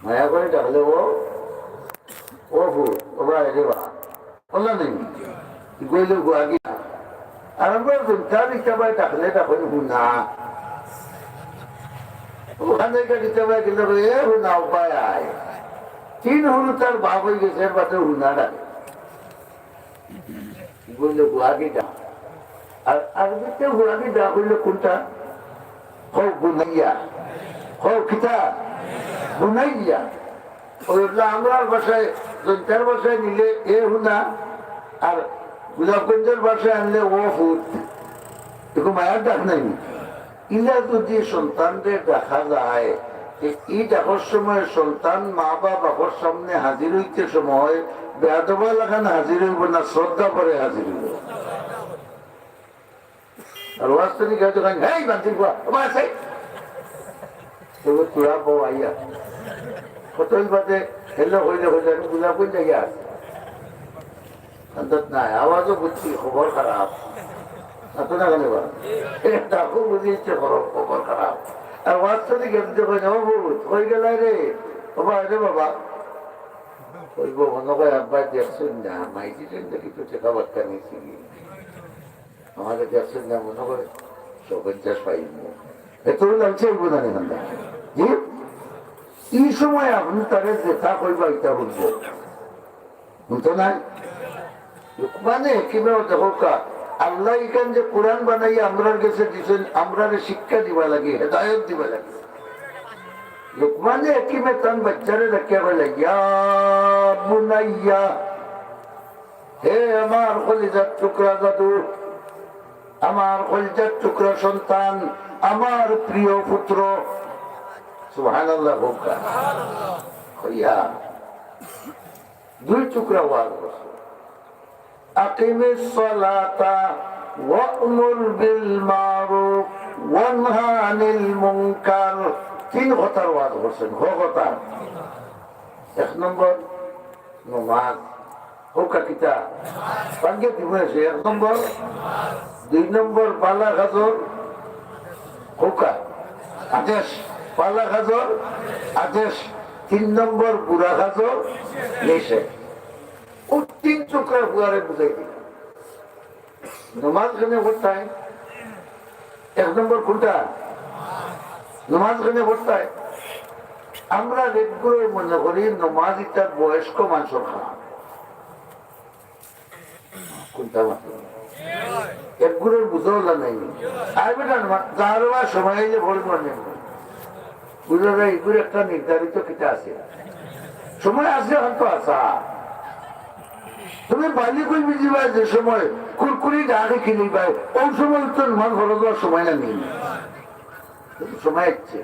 মায়া করে ডাকলে ও ভূত ও বা রে বা বললাম নেই গইলে আগে আর আমরা তার ইচ্ছা পাই ডাকলে ডাকলে হুনা ওখানে ইচ্ছা পাই গেলে এ হুনা উপায় আয় তিন হুনু তার বাপ হয়ে গেছে এর বাদে হুনা ডাকে গইলে আগে ডাক আর আরবিতে হুনাকে ডাক হইলে কোনটা হোক বুনাইয়া হোক খিতা বুনাইয়া ওইগুলো আমরা ভাষায় জনতার ভাষায় নিলে এ হুনা আর গোলাপগঞ্জের ভাষায় আনলে ও ফুট এরকম মায়ের ডাক নাই ইলা যদি সন্তানদের দেখা যায় এই ডাকর সময় সন্তান মা বাবার সামনে হাজির হইতে সময় বেয়াদবা লাগান হাজির হইব না শ্রদ্ধা করে হাজির হইব আর ওয়াস্তনি গাছ হেই বান্তির বুয়া আছে তোরা বউ আইয়া কতই বাদে হেলো হইলে হইলে আমি বুঝা কোন জায়গায় আছে অন্তত নাই আওয়াজও বুঝছি খবর খারাপ এত না কেন ডাকু বুঝিয়েছে খবর খারাপ আর ওয়াস্তনি গেমতে কই নেব বহুত হয়ে গেল রে বাবা রে বাবা ওই গো মনে হয় আব্বাই দেখছেন না মাইটি ট্রেনটা কিন্তু টেকা বার্তা নিয়েছি আমাদের দেখছেন না মনে করে 150 পাইব এত লাগছে ওই বোধ জি এই সময় আপনি তাদের দেখা করবা এটা বলবো বুঝতো না মানে কিভাবে দেখো কা আল্লাহ এখান যে কোরআন বানাই আমরার কাছে দিচ্ছেন আমরা শিক্ষা দিবা লাগে হেদায়ত দিবা লাগে লুকমানে একিমে তান বাচ্চারে রাখিয়া বলে ইয়া বুনাইয়া হে আমার কলিজার টুকরা দাদু আমার কলিজার টুকরা সন্তান আমার প্রিয় পুত্র সুবহানাল্লাহ হোকা হইয়া দুই টুকরা ওয়াজ করছে আকিমিস সালাতা ওয়া'মুর বিল মারুফ ওয়ানহা আনিল মুনকার তিন কথার ওয়াজ করছেন কথা এক নম্বর নামাজ হোকা কিতা পাঙ্গে দিব এক নম্বর দুই নম্বর পালা খাজর হোকা আদেশ পালা খাজর আদেশ তিন নম্বর বুড়া খাজর নিষেধ ও তিন টুকরা বুয়ারে বুঝাই দিল নমাজ খানে করতায় এক নম্বর কোনটা নমাজ খানে করতায় আমরা রেগুলো মনে করি নমাজ ইটার বয়স্ক মানুষের খারাপ কোনটা মাত্র একগুলোর বুঝলা নাই আর বেটা যার সময় যে ভোট মানে বুঝা যায় এগুলো একটা নির্ধারিত কিতা আছে সময় আছে হয়তো আসা তুমি বালি কই বুঝিবা যে সময় কুরকুরি ডাকে কিনিবা ওই সময় তো নমাজ ফরজ হওয়ার সময় না নেই সময় হচ্ছে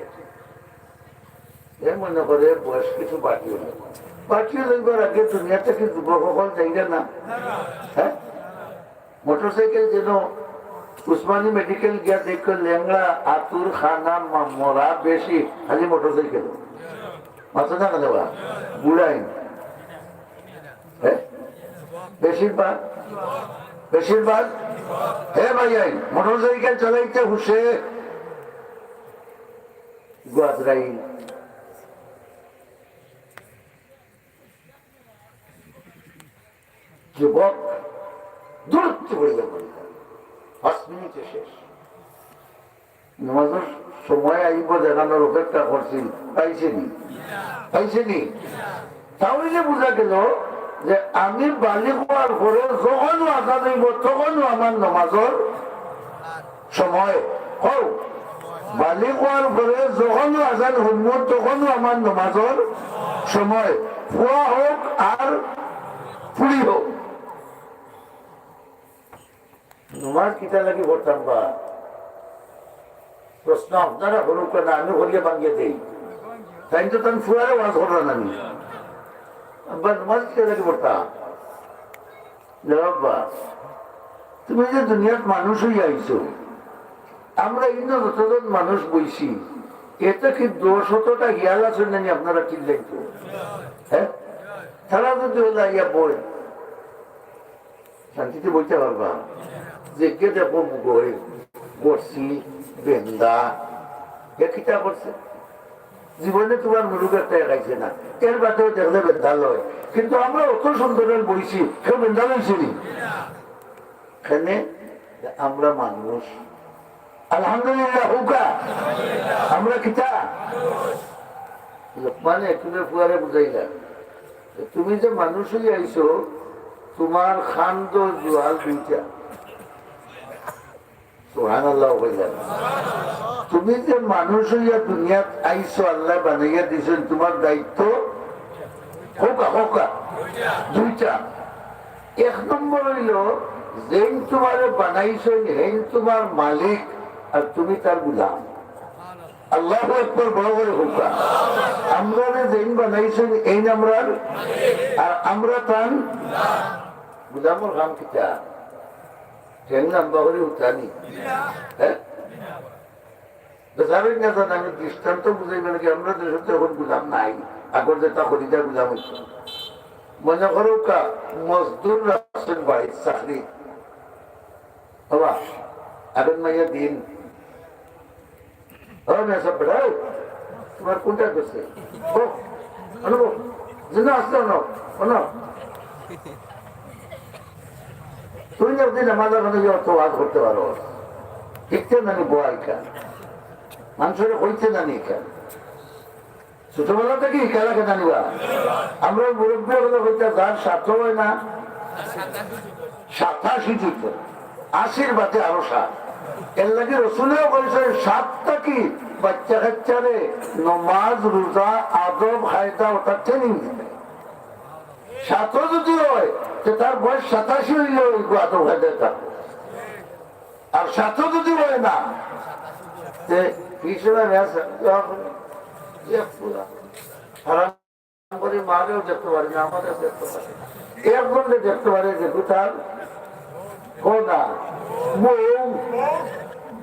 মনে করে বয়স কিছু বাটিও লাগবার আগে দুনিয়াতে কি যুবক সকল যাইবে না হ্যাঁ মোটরসাইকেল যেন উসমানী মেডিকেল গিয়া দেখো লেংড়া আতুর খানা মরা বেশি খালি মোটরসাইকেল মাথা না কেন বুড়াই হ্যাঁ বেশিরভাগ হে ভাই মোটরসাইকেল চালাইতে হুসে গুয়াদরাই যুবক দূরত্ব পড়িয়া পড়ি 5 মিনিটে শেষ নামাজের সময় আইব দেখানোর অপেক্ষা করছি পাইছেনি তাহলে বোঝা গেল যে আমি বালি হওয়ার পরে যখনও আজাদ হইব তখনও আমার নামাজের সময় হোক বালি হওয়ার পরে যখনও আজাদ হইব তখনও আমার নামাজের সময় ফুয়া হোক আর ফুড়ি হোক নমাজ কিতা লাগি পড়তাম বা প্রশ্ন আপনারা করুক না আমি করিয়া ভাঙিয়ে দেই তাই তো তাই ফুয়ারে ওয়াজ করলাম আমি নমাজ কিতা লাগি পড়তাম তুমি যে দুনিয়াত মানুষ হয়ে আইছো আমরা ইন্য যতজন মানুষ বইছি এতে কি 200টা জ্ঞান আছে নাকি আপনারা ঠিক লাগতো হ্যাঁ তারা যদি হলে ইয়া বই শান্তিতে বলতে পারবা যে কে দেখো বসি বেন্দা কিতা করছে জীবনে তোমার মুরুখ একটা খাইছে না, এর বাদেও দেখলে বেন্ধাল হয়। কিন্তু আমরা অত সুন্দরের বইছি, কেউ বেন্ধাল হয়েছি এখানে আমরা মানুষ। আলহামদুলিল্লাহ হুকা আমরা কিতা লোকমানে তুমি ফুয়ারে বুঝাইলা, তুমি যে মানুষ হয়ে আইছো, তোমার খান্দ জোয়াল দুইটা। সুবহানাল্লাহ কইলেন। তুমি যে মানুষ হইয়া দুনিয়াত আইছো, আল্লাহ বানাইয়া দিয়েছেন, তোমার দায়িত্ব হোকা হোকা দুইটা। এক নম্বর হইল যেন তোমার বানাইছেন হেন তোমার মালিক, আর তুমি তার গুলাম। আল্লাহ একবার বড় করে হোকা। আমরা যেন বানাইছেন এই আমরা, আর আমরা তার গুলামর কাম কিতা ঠেং নাম্বা করে উঠানি। হ্যাঁ আমি দৃষ্টান্ত বুঝাইবে নাকি, আমরা দেশে এখন গুলাম নাই, আগর যেটা হরিদা গুলাম হইত। মনে করো মজদুর রাখছেন বাড়ির চাকরি, বাবা এখন মাইয়া দিন তোমার কোনটা করছে আসলো না তুমি একদিন আমাদের অর্থ আজ করতে পারো, দেখতে নানি বোয়াই খান মানুষের হইতে জানি কেন, ছোটবেলা থেকে খেলাকে জানিবা। আমরা মুরব্বী হলে হইতে যার স্বার্থ হয় না 87 80 বাদে আরো 7। এর লাগে রসুলেও বলছে 7টা কি বাচ্চা কাচ্চারে নমাজ রোজা আদব খায়দা ওটা ট্রেনিং দিবে। 7 যদি হয় তার বয়স 87 হইলে ওই আদব খায়দা থাকবে, আর 7 যদি হয় না মারেও দেখতে পারি না, আমাদের দেখতে পারি এক বললে দেখতে পারে যে তার কোনা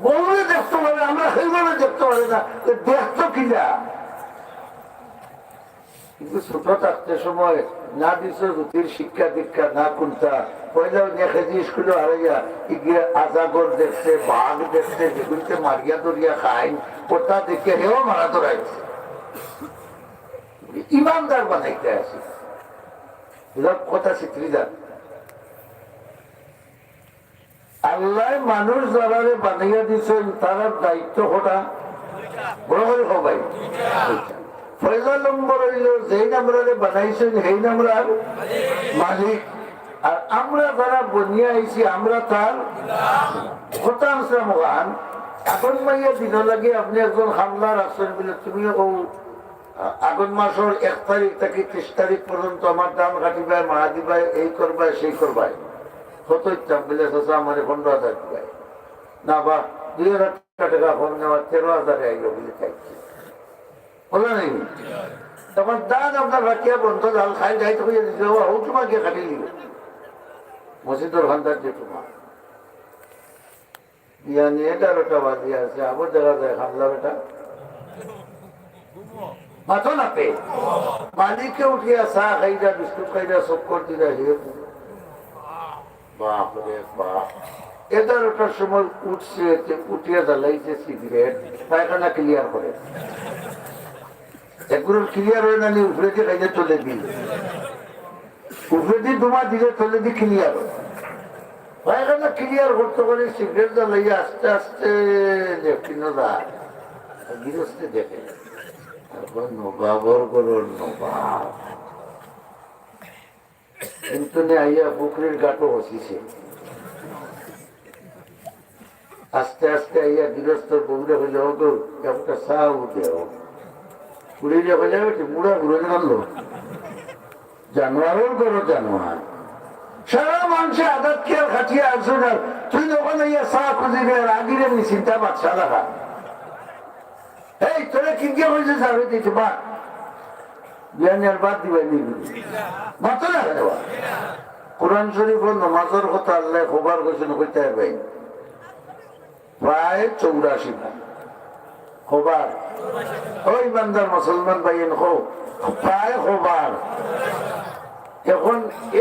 বউরে দেখতে পারে, আমরা সেইভাবে দেখতে পারি না, দেখতো কিনা। কিন্তু ছোট থাকতে সময় না দিছ রুটির শিক্ষা দীক্ষা না কোনটা, পয়লাও দেখে যে স্কুলে হারাইয়া গিয়ে আজাগর দেখছে, বাঘ দেখছে, যেগুলিতে মারিয়া দরিয়া খাই, ওটা দেখে হেও মারা ধরাইছে। ইমানদার বানাইতে আসি কথা শিখলি যান। আল্লাহ মানুষ যারা বানাইয়া দিচ্ছেন তার দায়িত্ব কটা বড় করে সবাই। পয়লা নম্বর হইল যেই আমরা বানাইছেন সেই নামরার মালিক, আর আমরা যারা বনিয়া আইছি আমরা তার কথা আছে। মহান আগুন মাইয়া দিন লাগে আপনি একজন হামলার আছেন বলে তুমি ও আগুন মাসের 1 তারিখ থেকে 30 তারিখ পর্যন্ত আমার দাম কাটিবাই, মারা দিবাই, এই করবাই সেই করবাই, কত ইচ্ছা বলে আমার 15,000 দিবাই না, বা 2,000 টাকা ফোন নেওয়া 13,000 আইলো বলে চাইছি বলে নেই। তখন দান আপনার রাখিয়া বন্ধ জাল খাই যাইতে হয়ে দিচ্ছে, ও তোমাকে কাটি দিল মসজিদের ভান্ডার যে তোমার বিয়া নিয়ে 11টা বাজি আছে, আবার দেখা যায় হামলা বেটা মাথো না পে মালিককে উঠিয়া চা খাইরা বিস্কুট খাইরা চক্কর দিলা, হে বাপরে বাপ। 11টার সময় উঠছে, উঠিয়া জ্বালাইছে সিগারেট, পায়খানা ক্লিয়ার করে, এগুলো ক্লিয়ার হয় না, উপরে দিয়ে খাইতে চলে দিই, উপরে দিয়ে ধোঁয়া দিলে চলে দিয়ে ক্লিয়ার হয়, পায়খানা ক্লিয়ার করতে করে সিগারেট জ্বালাইয়া আস্তে আস্তে কিনো যায় গৃহস্থে দেখে নবাবর করোর নবাব কিন্তু আইয়া পুকুরের গাটো বসিছে, আস্তে আস্তে আইয়া গৃহস্থর বগুড়ে হয়ে যাও তো একটা চা দেও পুড়ে যাওয়া যাবে, বুড়া ঘুরে জানলো জানোয়ারের করো জানোয়ার সারা মানুষের আদাত খেয়াল খাটিয়ে আসো না, তুই যখন ইয়া চা খুঁজিবে আগিরে নি চিন্তা বাচ্চা লাগা, এই তোরা কি কে হয়েছে যাবে দিতে বাদ বিয়ানের বাদ দিবাই মাত্র না দেওয়া। কোরআন শরীফ নামাজের কথা আল্লাহ খবর ঘোষণা করতে হবে প্রায় 84 খবর। ওই বান্দার মুসলমান ভাইয়েন হোক প্রায় খবর। এখন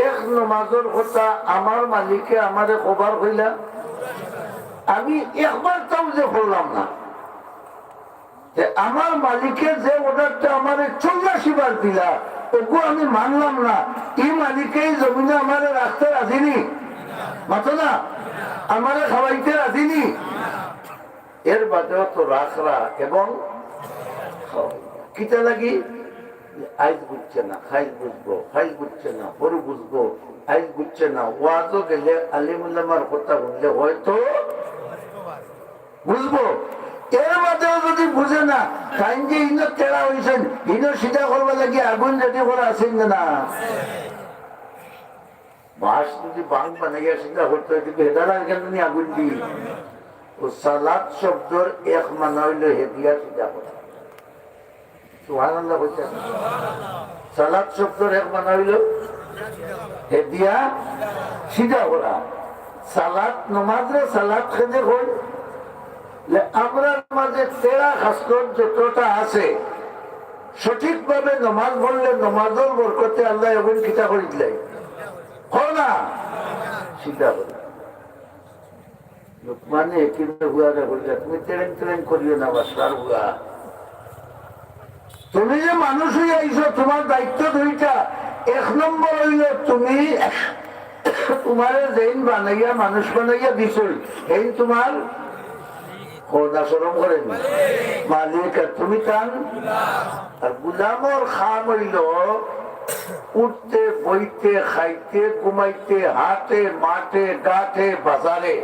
এক নমাজের কথা আমার মালিকে আমারে খবর হইলা, আমি একবার তাও যে বললাম না, আমার মালিকের যে অর্ডারটা আমার 84 বার দিলা ওগু আমি মানলাম না, এই মালিকের জমিনে আমার রাখতে রাজিনি, মাতো না আমার খাওয়াইতে রাজিনি, এর বাদেও তো রাখরা এবং কিতা লাগি আইজ বুঝছে না খাইজ বুঝবো, খাইজ বুঝছে না বড় বুঝবো, আইজ বুঝছে না ওয়াজও গেলে আলিমুল্লামার কথা বললে হয়তো বুঝবো, এর মাঝেও যদি বুঝে না তাই যে ইনো তেড়া হয়েছেন ইনো সিধা করবার লাগে আগুন রেডি করা আছেন না বাস যদি বাং বানাইয়া সিধা করতে হয় কিন্তু হেদারা এখানে আগুন দি ও সালাদ শব্দর এক মানা হইল হেদিয়া সিধা করা, সুবহানাল্লাহ বলছেন, সালাদ শব্দর এক মানা হইল হেদিয়া সিধা করা, সালাদ নমাজে সালাদ খেতে হই আমরা মাঝে তেরা খাসলত যতটা আছে সঠিকভাবে নমাজ পড়লে নমাজের বরকতে আল্লাহ এমন কিতা করে দিলাই না সিধা করে লোকমানে কিন্তু হুয়ারে বললে তুমি ট্রেন ট্রেন করিও না বাসার হুয়া, তুমি যে মানুষ হয়ে আইছো তোমার দায়িত্ব দুইটা, এক নম্বর হইল তুমি তোমার যেইন বানাইয়া মানুষ বানাইয়া দিছ এই তোমার সরম করেন মালিক আর তুমি চান, আর গুলামর খাম হইল উঠতে বইতে খাইতে ঘুমাইতে হাতে মাঠে গাঠে বাজারে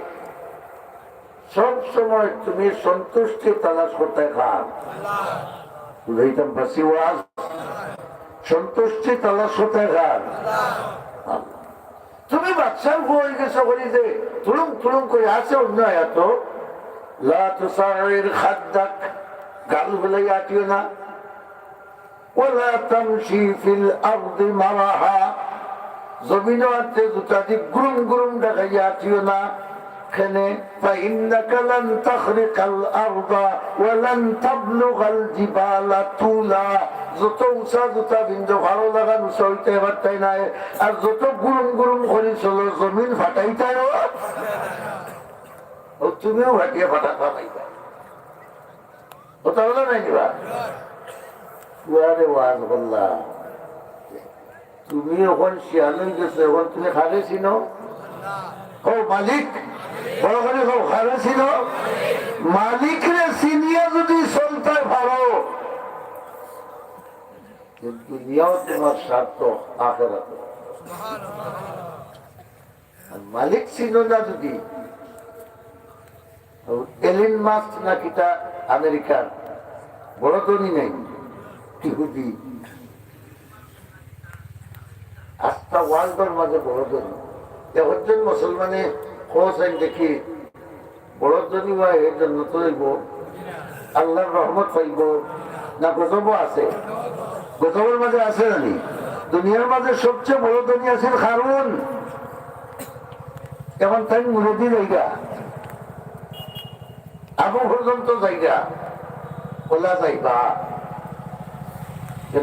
সব সময় তুমি সন্তুষ্টি তালাশ করতে খান, বুঝাইতাম বাসি ওয়াজ সন্তুষ্টি তালাশ করতে খান, তুমি বাচ্চার হয়ে গেছো বলি যে তুলুম তুলুম করে আছে অন্য এত লা তুসাইর খাদ্দাক গাল বলে আটিও না, ওয়ালা তামশি ফিল আরদি মারাহা জমিনে জুতা দি গুরুম গুরুম দেখাইয়া আটিও না, এখানে فإنك لن تخرق الأرض ولن تبلغ الجبال طولا, যত উঁচা জুতা বিন্দু ভালো লাগান উঁচা হইতে পারতাই নাই, আর যত গুরুম গুরুম করে চলো জমিন ফাটাইতাই ও তুমিও ভাটিয়ে ফাটা ফাটাইবা, ওটা হলো নাই নিবা ওয়াজ বললা তুমি এখন শিয়াল হয়ে গেছো, এখন তুমি খাবে চিনো ও মালিক বড় করে খাবে ছিল মালিক রে চিনিয়া যদি চলতে পারো দুনিয়াও তোমার স্বার্থ আখেরাত, মালিক ছিল না যদি এলিন মাস্ক না কিটা আমেরিকার বড় ধনী নেই ইহুদি আস্থা ওয়ার্ল্ডের মাঝে বড় ধনী, একজন মুসলমানে খোঁজ দেখি বড় ধনী হয় এর জন্য তো আল্লাহর রহমত পাইব না গজব আছে, গজবের মাঝে আছে জানি দুনিয়ার মাঝে সবচেয়ে বড় ধনী আছেন হারুন, এখন তাই মুরব্বী জায়গা আবু পর্যন্ত জায়গা ওলা যাইবা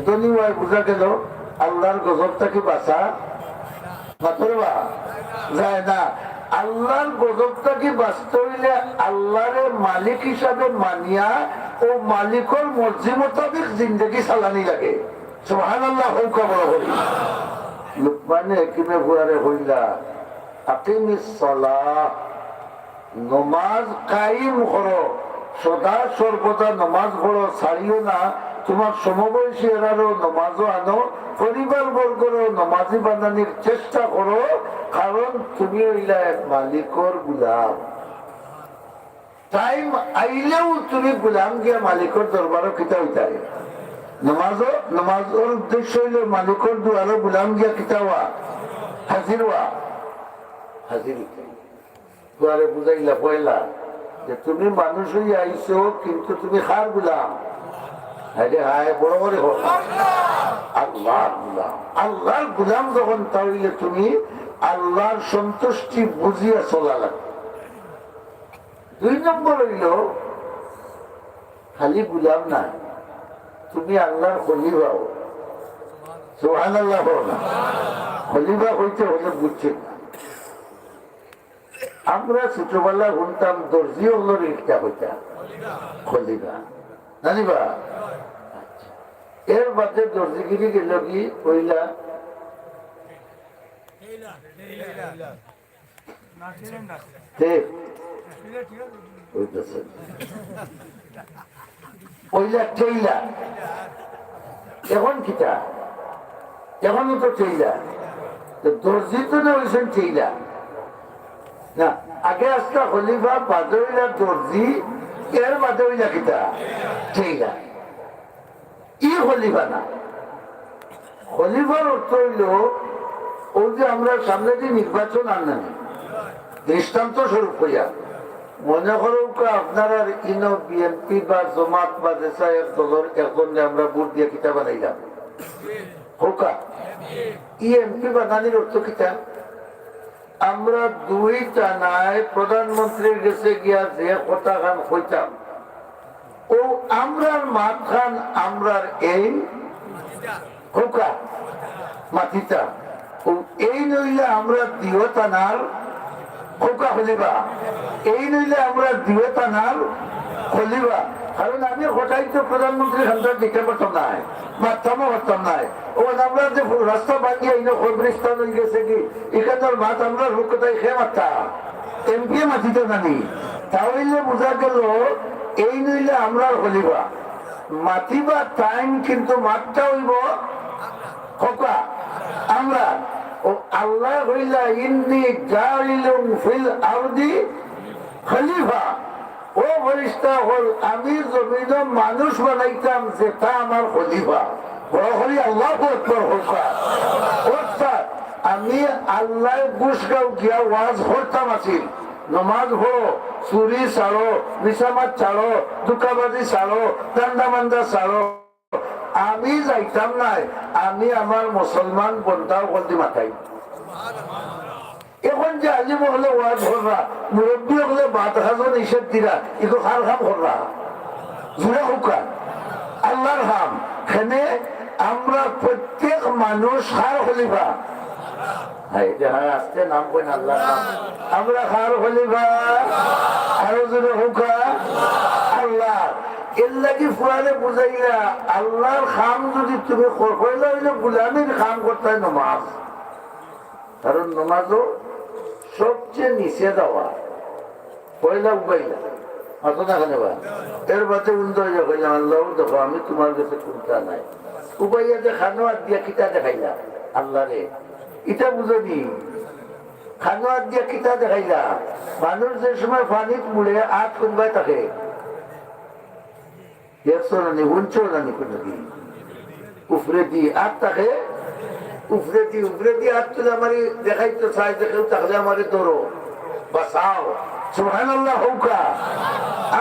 ধনী হয় বোঝা গেল আল্লাহর গজবটা কি বাঁচা পাথরবা যায় না, আল্লাহর গজবটা কি বাঁচতে হইলে আল্লাহরে মালিক হিসাবে মানিয়া ও মালিকর মর্জি মোতাবেক জিন্দগি চালানি লাগে, সুবহানাল্লাহ হোক বড় হই লোকমানে একিমে বুয়ারে হইলা আকিমিস সালাহ নমাজ কায়েম করো, সদা সর্বদা নমাজ পড়ো ছাড়িও না, তোমার সমবয়সী এরারও নমাজও আনো, পরিবার বর্গরও নমাজি বানানোর চেষ্টা করো, কারণ তুমি হইলা এক মালিকর গুলাম, টাইম আইলেও তুমি গুলাম গিয়া মালিকর দরবারও কিতা হইতে নমাজের উদ্দেশ্য হইল মালিকর দুয়ারও গুলাম গিয়া কিতা হওয়া হাজির হওয়া, হাজির দুয়ারে বুঝাইলা পয়লা যে তুমি মানুষ হয়ে আইছো কিন্তু তুমি খার গুলাম, বড় করে আল্লাহর গুলাম, আল্লাহর গুলাম যখন তাহলে তুমি আল্লাহর সন্তুষ্টি বুঝিয়া চলা লাগবে। 2 নম্বর হইল খালি গুলাম না, তুমি আল্লাহর খলিফাও, সুবহানাল্লাহ না, খলিফা হইতে হলে বুঝছেন না, আমরা ছোটবেলা শুনতাম দর্জি হলো রিক্তা হইতাম খলিফা, জানিবা এর বাদে দর্জিগিরি গেল কি কইলা এখন কিটা এখনও তো টেইলা দর্জি তো না হয়েছেন টেইলা না আগে আসলে খলিফা বাদে হইলা দর্জি এর বাদে হইলা কিটা টেইলা ই খলিফা না খলিফার অর্থ হইল ও যে আমরা সামনে যে নির্বাচন আনানি দৃষ্টান্ত স্বরূপ হইয়া মনে করো আপনারা ইনো বিএনপি বা জমাত বা দেশা এক দলের এখন আমরা ভোট দিয়ে কিতা বানাইলাম হোকা ই এমপি বানানির অর্থ কিতা আমরা দুই টানায় প্রধানমন্ত্রীর কাছে গিয়া যে কথা খান হইতাম ও আমরার মাত খান আমরার এই হোকা মাতিতা ও এই নইলে আমরা দিও টানার খোকা খলিবা এই নইলে আমরা দিও টানার খলিবা কারণ আমি হঠাৎ তো প্রধানমন্ত্রী খানটা দিতে পারতাম নাই মারতামও পারতাম নাই ও আমরা যে রাস্তা বানিয়ে এই কবরিস্তান হয়ে গেছে কি এখানকার মাত আমরা লোক কোথায় খেয়ে মারতা এমপি মাতিতে জানি তাহলে বোঝা গেল এই নইলে আমরা খলিবা মাতিবা টাইম কিন্তু মাতটা হইব খোকা আমরা ও আল্লাহ হইলা ইন্নী জাইলুন ফিল আরদি খলিফা ও ফেরেশতা হল আমি জমিন মানুষ বানাইতাম যেটা আমার খলিফা বড় হলি আল্লাহু আকবার হোকা অর্থাৎ আমি আল্লাহ গুসগাঁও গিয়া ওয়াজ করতাম আছিল নমাজ পড়ো চুরি ছাড়ো মিছামাত ছাড়ো দুকাবাজি ছাড়ো দান্দা মান্দা ছাড়ো আমি যাইতাম নাই আমি আমার মুসলমান বন্ধাও বন্দি মাথাই এখন যে আজি হলে ওয়াজ কররা মুরব্বী হলে ভাত খাজো নিষেধ দিরা এগুলো খার খাম কররা জুড়ে হুকা আল্লাহর হাম এখানে আমরা প্রত্যেক মানুষ খার খলিফা আসতে নাম কই আল্লাহ আমরা খার খলিফা আরো জুড়ে হুকা আল্লাহ এর লাগি ফুয়ারে বুঝাইলা আল্লাহর খাম যদি তুমি কইলা হইলে গুলামির খাম করতে হয় নমাজ কারণ নমাজও সবচেয়ে নিচে দেওয়া পয়লা উবাইলা অত না কেন এর বাদে উন্দ হয়ে কইলাম আল্লাহ দেখো আমি তোমার কাছে কোনটা নাই উবাইয়া যে খানো আর দিয়া কিতা দেখাইলা আল্লাহ রে এটা বুঝনি খানো আর দিয়া কিতা দেখাইলা মানুষ যে সময় পানিত মুড়ে আট কোনবাই থাকে উফরে দি আর তাকে উফরে দি আর তুলে আমার দেখাইতে চাই দেখেও তাহলে আমার ধরো বাঁচাও সুবহানাল্লাহ হৌকা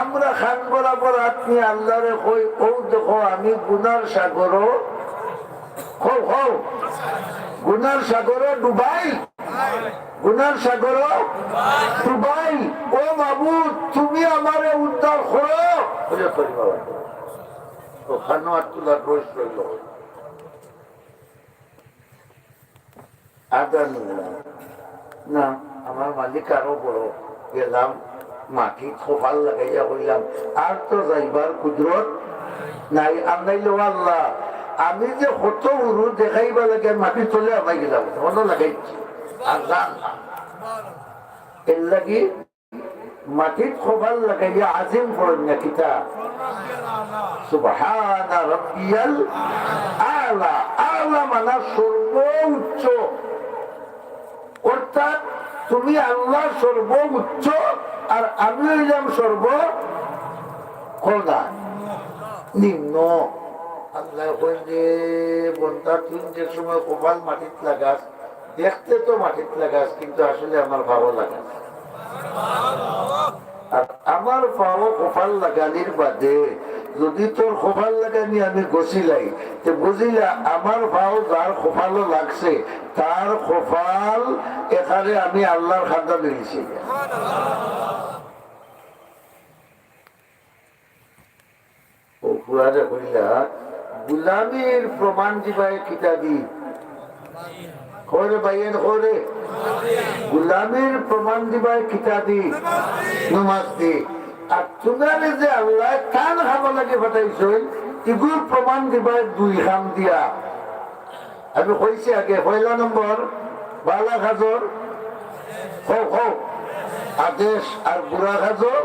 আমরা খান বরাবর আপনি আল্লাহরে কই ও দেখো আমি গুনার সাগর গুনার সাগর ডুবাই গুনার সাগর ডুবাই ও মাবুদ তুমি আমারে উদ্ধার করো বলে করিবা ওখানে আর তোলার রোজ রইল আদান না আমার মালিক আরো বড় গেলাম মাটি খোপাল লাগাইয়া হইলাম আর তো যাইবার কুদরত নাই আনাইলো আল্লাহ আমি যে কত উরু দেখাইবা লাগে মাটি চলে আমায় গেলাম মনে লাগাইছি আর জান এর লাগি মাটির খোপাল লাগাইয়া আজিম পড়েন না কিতা সুবহানা রাব্বিয়াল আলা আলা মানে সর্বোচ্চ অর্থাৎ তুমি আল্লাহ সর্বোচ্চ আর আমি হইলাম নিম্ন আল্লাহ কইলে বন্ধা তুই যে সময় কপাল মাটিত লাগাস দেখতে তো মাটিত লাগাস কিন্তু আসলে আমার ভালো লাগাস আর আমার পাও কপাল লাগানির বাদে যদি তোর কপাল লাগানি আমি গছিলাই তো বুঝিলা আমার পাও যার কপালও লাগছে তার কপাল এখানে আমি আল্লাহর খান্দা বেরিয়েছি ও পুরারে কইলা গুলামির প্রমাণ দিবাই কিতাবি গুলামির প্রমাণ দিবাই কিতাবি নমাজ দি আর তোমরা যে আল্লাহ কান খাবা লাগে পাঠাইছেন এগুলো প্রমাণ দিবার দুই খাম দিয়া আমি কইছি আগে পয়লা নম্বর বালা খাজর আদেশ আর বুড়া খাজর।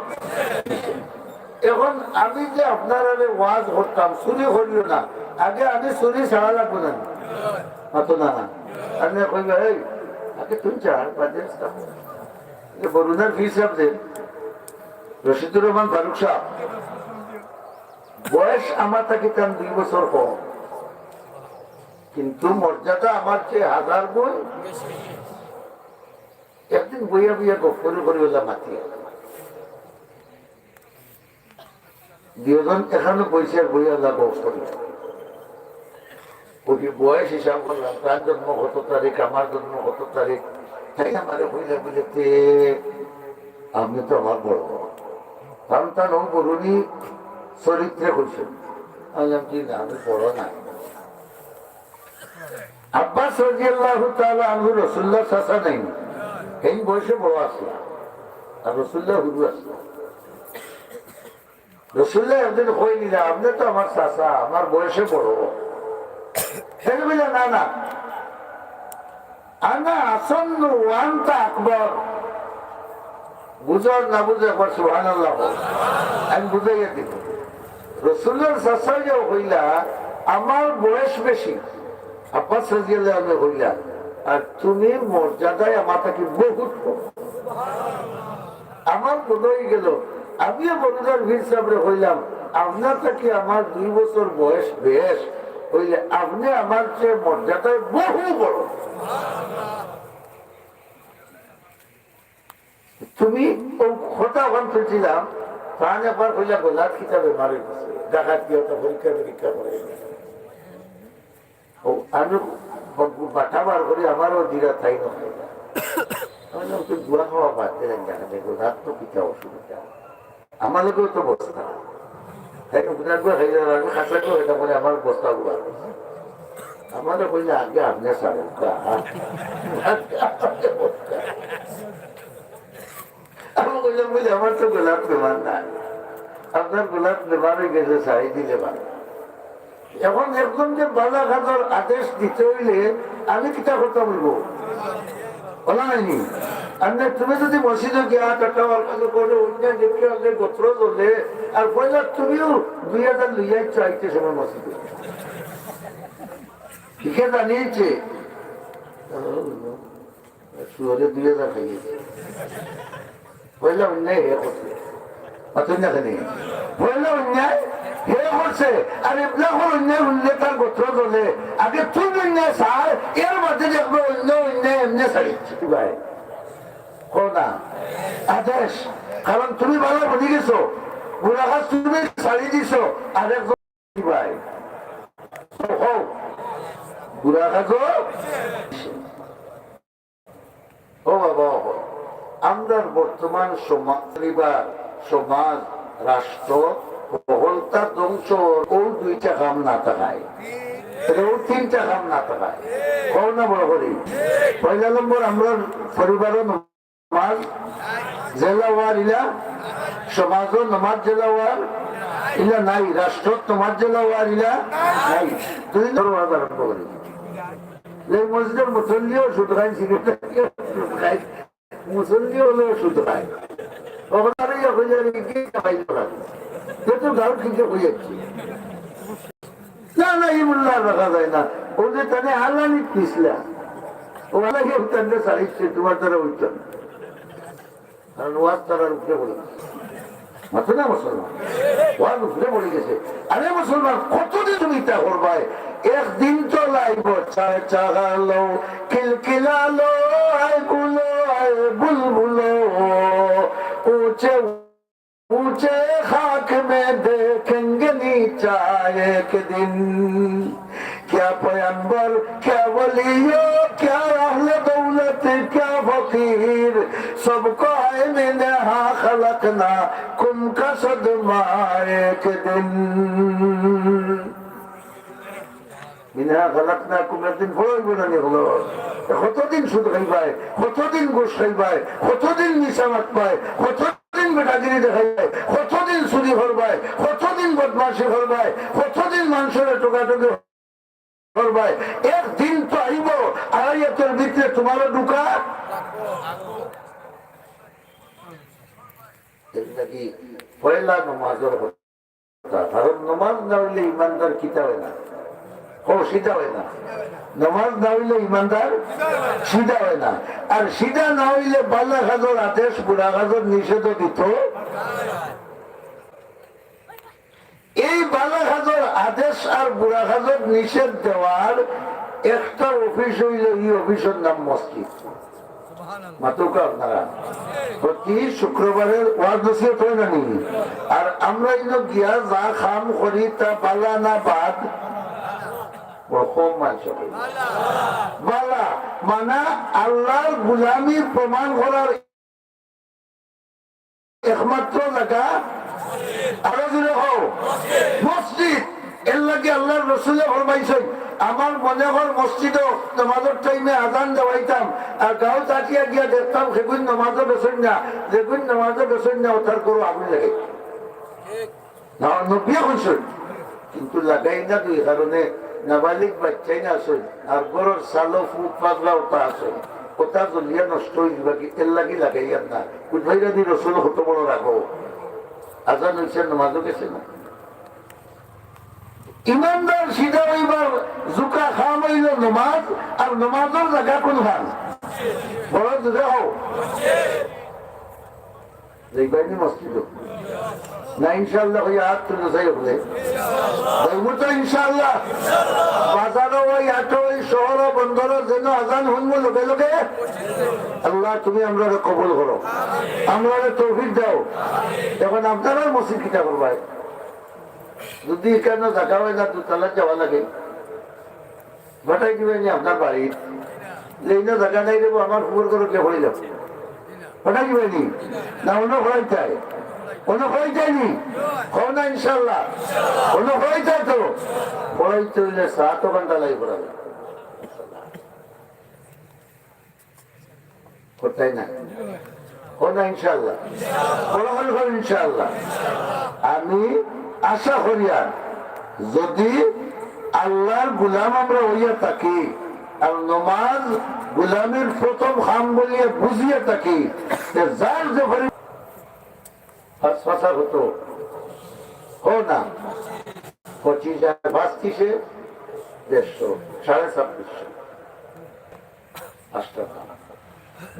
এখন আমি যে আপনার ওয়াজ করতাম চুরি করিও না, আগে আমি চুরি ছাড়া লাগবো না মাতো না আপনি কইবা এই আগে তুই চার বাজে বরুণার ফি সাহেব দেন রশিদুর রহমান ফারুক সাহেব বয়স আমার তাকে তার 2 বছর কম, কিন্তু মর্যাদা আমার চেয়ে 1000 গুণ। একদিন বইয়া বইয়া গপ্পর করে বললাম মাতি দুজন এখানে বইছে বইয়া গপ করি বয়স হিসাব করলাম তার জন্ম কত তারিখ আমার জন্ম কত তারিখ, তাই আমার বইলে বুঝেতে আপনি তো আমার বড় সন্তান ও বরুণী চরিত্রে করছেন। বললাম কি না আমি বড় না। আব্বাস রাদিয়াল্লাহু তাআলা আনহু রাসূলুল্লাহ চাচা নাই, এই বয়সে বড় আসলো আর রাসূলুল্লাহ হুজুর আসলো। রাসূলুল্লাহ একদিন কই নিলে আপনি তো আমার চাচা, আমার বয়সে বড়। সে বলল না না আনা আসন্ন ওয়ান্তা আকবর। বুঝার না বুঝে একবার সুবহানাল্লাহ আমি বুঝাইয়া দিব। রাসূলুল্লাহর চাচা যে হইলা আমার বয়স বেশি, আব্বাস রাদিয়াল্লাহু আনহু হইলা, আর তুমি মর্যাদায় আমার থেকে বহুত কম। আমার মনে হয়ে গেল আমিও বরুণার ভীর সাহেবরে হইলাম আপনার থেকে আমার 2 বছর বয়স বেশ হইলে আপনি আমার চেয়ে মর্যাদায় বহু বড়। তুমি কথা ওখান ফেলছিলাম প্রাণ একবার হইলা গোলাপ কিতাবে মারে গেছে ডাকাত কি হতো পরীক্ষা করে আমি বাটা বার করি আমারও দিরা তাই নয় গুয়া খাওয়া বাদ দিলেন জানাবে গোলাপ তো পিতা অসুবিধা আমার লোকেও তো বস্তা আমার বস্তা গুলা আমাদের বললে আগে আপনি সারেন আমি বললাম বলি আমার তো গোলাপ নেবার নাই, আপনার গোলাপ নেবার হয়ে গেছে চাই দিলে ভালো। এখন একদম যে বালা খাজর আদেশ দিতে হইলে আমি কিতা কথা বলবো বলা হয়নি। আপনি তুমি যদি মসজিদে গিয়া টাকা করে অন্য দেখে আপনি গোত্র চলে আর পয়লা তুমিও 2000 লইয়াই চাইতে সময় মসজিদে লিখে জানিয়েছে শুয়ারে 2000 খাইয়েছে পয়লা অন্যায় হে করছে পয়লা অন্যায় হে করছে আর এগুলা অন্যায় উন্নয় তার গোত্র চলে আগে তুমি অন্যায় ছাড় এর মধ্যে দেখবো অন্য অন্যায় এমনি ছাড়িয়েছে ভাই না আদেশ, কারণ তুমি ভালো বলি গেছো গুণাগাছ তুমি ছাড়ি দিছ আর একজন ভাই গুণাগাছ ও বাবা আমরা বর্তমান পরিবার সমাজ রাষ্ট্র বহলতা ধ্বংস ও 2টা কাম না থাকায় ও 3টা কাম না থাকায় কও না বড় করি। পয়লা নম্বর আমরা পরিবারের নমাজ জেলাওয়ার ইলা সমাজ নমাজ জেলাওয়ার ইলা নাই, রাষ্ট্র নমাজ জেলাওয়ার ইলা নাই। 2 ধরনের আরম্ভ করি এই মসজিদের মুসল্লিও সুদ খায়, সিগারেট খায়, মুসল্লি হলো সুদ খায়। ওখানে গাঁও কিনতে হয়ে যাচ্ছে না না এই মূল্য রাখা যায় না। ও যে তাদের আল্লাহ পিছলা ও আল্লাহকে তাদের চাইছে তোমার দ্বারা উঠত না, কারণ ওয়াজ তারা উঠে পড়ে মাত্র না মুসলমান ওয়াজ উঠে পড়ে গেছে। আরে মুসলমান কতদিন তুমি তা করবাই? একদিন তো লাইব চাগালো কিলকিলালো আইগুলো বুলবুলো ऊंचे ऊंचे खाक में देखेंगे नीचा एक दिन, क्या पैगंबर क्या वलियो क्या अहले दौलत क्या फकीर सबको आईने ने हाँ खलकना कुम का सदमा एक दिन মিনা খালাকনা কুমদিন বড় বড় হলো। কতদিন সুদ খাইবাই, কতদিন গোশ খাইবাই, কতদিন নিশা মাতবাই, কতদিন বেটাগিরি দেখা যায়, কতদিন চুরি করবায়, কতদিন বদমাশি করবায়, কতদিন মানুষের টোকাটুকি করবায়। একদিন তো আইব আড়াইয়াতের ভিতরে তোমারও ঢুকা নাকি পয়লা নমাজের কথা। কারণ নমাজ না হইলে ইমানদার কিতা হয় না, ও সিধা হয় না। নমাজ না হইলে ইমানদার সিধা হয় না। আর সিধা না হইলে বালা কাজের আদেশ বুড়া কাজের নিষেধ দিত। এই বালা কাজের আদেশ আর বুড়া কাজের নিষেধ দেওয়ার একটা অফিস হইল, এই অফিসের নাম মসজিদ। মাতুকা আপনারা প্রতি শুক্রবারের ওয়াজ নসিহত হয় না নি? আর আমরা গিয়া যা খাম করি তা বালা না বাদ বালা, মানে আল্লাহর গুলামির প্রমাণ করার একমাত্র জায়গা আরো জুড়ে হোক মসজিদ। এর লাগে আল্লাহর রসুলে ফরমাইছেন, আমার মনে কর মসজিদও নামাজের টাইমে আজান দেওয়াইতাম, আর গাঁও চাটিয়া গিয়া দেখতাম সেগুন নামাজও বেসন না, যেগুন নামাজও বেসন না ওঠার করো আমি লাগে না নবিয়া হইছেন, কিন্তু লাগাই না দুই কারণে নাবালিক বাচ্চাই না আসেন, আর গরুর সালো ফুট পাতলা ওটা আসেন, ওটা জ্বলিয়া নষ্ট হয়ে যাবে কি এর লাগি লাগাইয়ার না। কুঠাইরা দি রসুল কত বড় রাখো, আজান হয়েছে নামাজও গেছে না। ইমানদার সিধা হইবার জুকা খাওয়া হইল নমাজ, আর নমাজের জায়গা কোন ভান বড় জায়গা হোক দেখবাইনি মসজিদ না। ইনশাল্লাহ ওই হাত তুলে যাই হলে দেখবো তো ইনশাল্লাহ। বাজারও ওই হাট ওই শহর বন্দর যেন আজান শুনবো লোকে লোকে। আল্লাহ তুমি আমরা কবুল করো, আমরা তৌফিক দাও। এখন আপনারা মসজিদ কিতা করবাই, যদি কেন দেখা হয় না দুতলা যাওয়া লাগে, ঘটাই দিবেন আপনার বাড়ির যে জায়গা নাই দেবো আমার খবর করে কে ভরে যাবো, ঘটাই দিবেনি না অন্য ভরাই চায়, অন্য ভরাই চায়নি হো না ইনশাল্লাহ, অন্য ভরাই চায় তো ভরাইতে হইলে 7 ঘন্টা লাগে পড়াবে কোথায় না হো না ইনশাল্লাহ, বড় হল ইনশাল্লাহ। আমি আশা করিয়া যদি আল্লাহর গুলাম আমরা হইয়া থাকি আর নমাজ গুলামের প্রথম খাম বলিয়া বুঝিয়া থাকি, যার যে ফাঁসা হতো হো না 25,000 150 150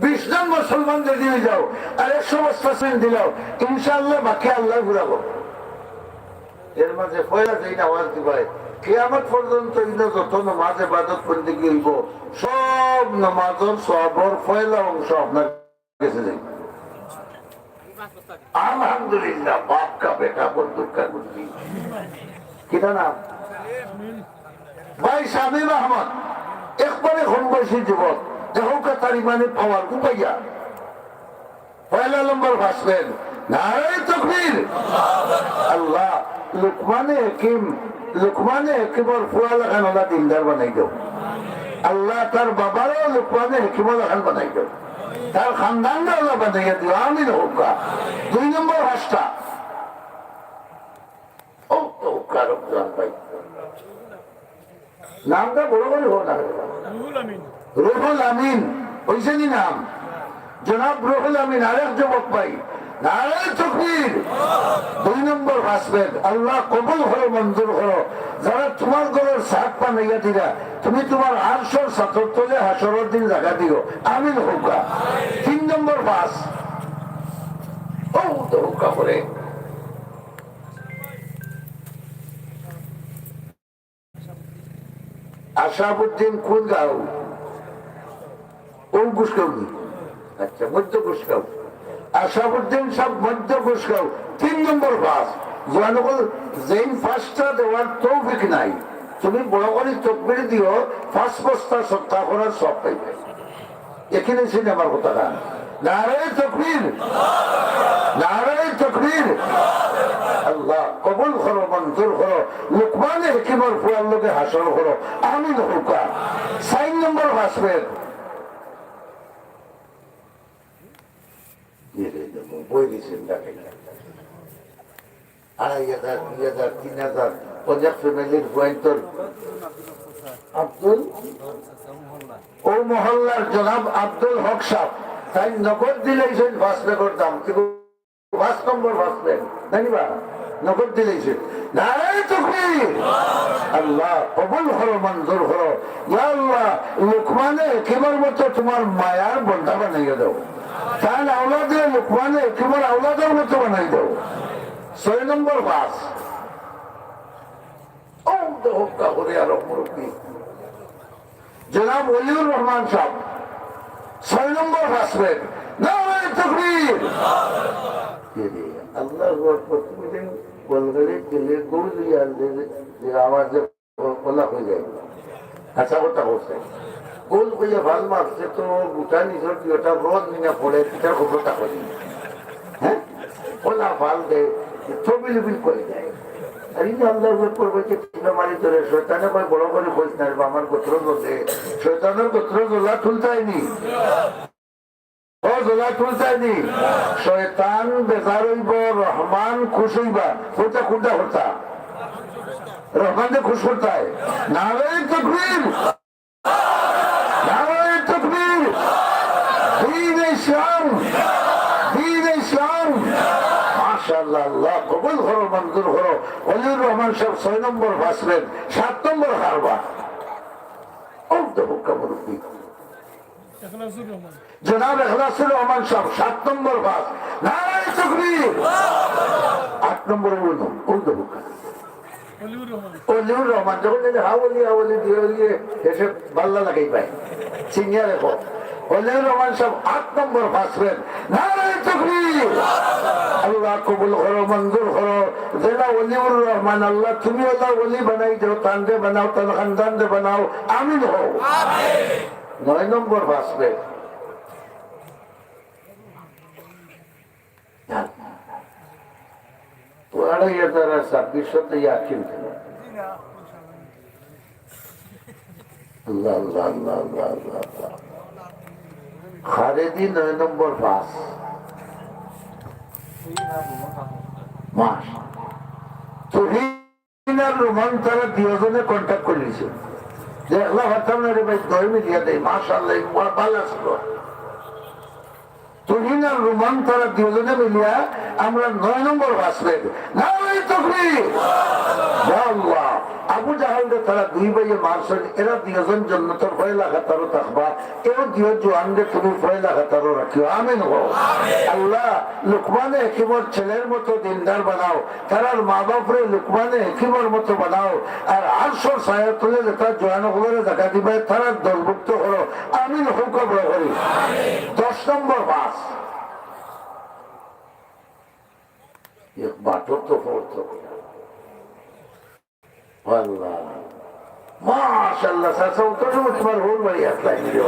20 জন মুসলমানদের দিয়ে যাও আর 100 বস্তা দিলাও, ইনশাআল্লাহ বাকি আল্লাহ ঘুরাবো। এর মাঝে পয়লা যেই নামাজ দিবাই কিয়ামত পর্যন্ত যত নামাজ ইবাদত করতে গিয়েব সব নামাজের সবর পয়লা অংশ আপনার কাছে যাই। আলহামদুলিল্লাহ, বাপ কা বেটা বন্দুক কা গুলি কিনা নাম ভাই শামীম আহমদ একবারে কম বয়সী যুবক, দেহকা তার ইমানে পাওয়ার উপাইয়া পয়লা নম্বর ভাসবেন নারে তাকবীর আল্লাহ। লুকমানে হেকিমর ফুয়া লাগান ওলা দিনদার বানাই দাও আল্লাহ, তার বাবারও লুকমানে হেকিমর লাগান বানাই দাও, তার খানদানটা ওলা বানাইয়া দিও আমিন হোকা। 2 নম্বর ভাসটা ও তো হোকা রমজান ভাই নামটা বড় বড় হোক না, রুহুল আমিন হইছে নি নাম, জনাব রুহুল আমিন আরেক যুবক ভাই নারে তাকবীর। 2 নম্বর ভাসবেন আল্লাহ কবুল করো, মঞ্জুর করো। যারা তোমার ঘরের সাত পানাইয়া দিলা তুমি তোমার আরশের ছাতর তলে হাসরের দিন জায়গা দিও আমিন হোকা। 3 নম্বর ভাস ও তো হোকা করে আশাবুদ্দিন কোন গাঁও ও গুসকাউনি, আচ্ছা মধ্য গুসকাউ আশাবুদ্দিন সব মধ্য গুসকাউ। 3 নম্বর ভাস জনগণ যেই ফাঁসটা দেওয়ার তৌফিক নাই, তুমি বড় করে তকবির দিও 5 বস্তা সত্তা করার সব পাইবে। এখানে ছিল আমার কথা গান নারে তাকবীর নারে তাকবীর। আল্লাহ কবুল করো, মঞ্জুর করো। লুকমানে হেকিমর ফুয়ার লোকে হাসর করো আমিন হোকা। 4 নম্বর ভাসবেন বই দিচ্ছেন দেখেন 2,500, 2,000, 3,000 50 ফ্যামিলির পয়েন্টর আব্দুল ও মহল্লার জনাব আব্দুল হক সাহেব তাই নগদ দিলেছেন 5 টাকার দাম কিন্তু 5 নম্বর ভাসবেন জানিবা নগদ দিলেছেন নারায়ণ তাকবীর আল্লাহ কবুল করো মঞ্জুর করো ইয়া আল্লাহ লুকমানে কেবল মতো তোমার মায়ার বন্ধা বানাইয়া দাও তার আওলাদে লুকমানে কেবল আওলাদের মতো বানাই দাও 6 নম্বর ভাস ও দহকা করে আর মুরব্বী জনাব ওলিউর রহমান সাহেব 6 নম্বর ভাসবেন নারায়ণ তাকবীর আল্লাহ প্রতিদিন বলগড়ে গেলে গরু দিয়ে আনলে যে আওয়াজে বলা হয়ে যায় আচ্ছা কথা বলছে গোল হইয়া ভাল মারছে তো গোটা নিজের ওটা রোদ নিয়ে পড়ে পিঠার খবরটা করি হ্যাঁ ওলা ভাল দেয় ছবিলবিল করে যায় আর এই যে আল্লাহ করবে যে মারি ধরে শয়তানে কয় বড় করে বলছ না আমার গোত্র জ্বলে শয়তানের গোত্র জ্বলা তুলতায়নি শয়তান বেজার হইব রহমান খুশ হইবা ওটা কোনটা হতা রহমান খুশ করতায় নারায়ণ তাকবীর নারায়ণ তাকবীর দ্বীন ইসলাম দ্বীন ইসলাম মাশাআল্লাহ আল্লাহ কবুল করো মঞ্জুর করো ওলিউর রহমান সাহেব 6 নম্বর ভাসবেন 7 নম্বর হারবা ও তো হুক্কা মুরব্বী জনাব ইখলাসুর রহমান সাহেব 7 নম্বর ভাস নারায়ণ তাকবীর 8 নম্বর উর্দু বুক ওলিউর রহমান যখন হাওলি দিয়ে এসে বাল্লা লাগাই পায় চিনিয়া রেখো ওলিউর রহমান সাহেব 8 নম্বর ভাসবেন নারায়ণ তাকবীর আল্লাহ কবুল করো মঞ্জুর করো জেলা ওলিউর রহমান আল্লাহ তুমি আল্লাহ ওলি বানাই দাও তানরে বানাও তার খানদান রে বানাও আমিন হও আমিন 9 নম্বর ভাসবে খারেদি 9 নম্বর পাস মাস তুহিন আর রোমান তারা দুজনে কন্ট্যাক্ট করে নিয়েছে যে আল্লাহ ভাবতাম না রে ভাই 2 মিলিয়া দেয় মাশাআল্লাহ ভালো আসলো তুহিন আর রোমান তারা দুজনে মিলিয়া আমরা 9 নম্বর ভাসবেন নারায়ণ তাকবীর আল্লাহ আবু জাহালকে তারা 2 ভাইয়ে মারছেন এরা 2 জন জান্নাতের পয়লা খাতারও থাকবা এও 2 জওয়ানকে তুমি পয়লা খাতারও রাখিও আমিন হও আল্লাহ লুকমানে হাকিমের ছেলের মতো দিনদার বানাও তারার মা বাপরে লুকমানে হাকিমের মতো বানাও আর আরশের ছায়া তুলে যেটা জওয়ানগুলোরে জায়গা দিবে তারা দলভুক্ত করো আমিন হও কবর করি 10 নম্বর বাস एक बातों तो फोर्थ माशाल्लाह सासा तो तुम्हार होल बड़ी असला इंडिया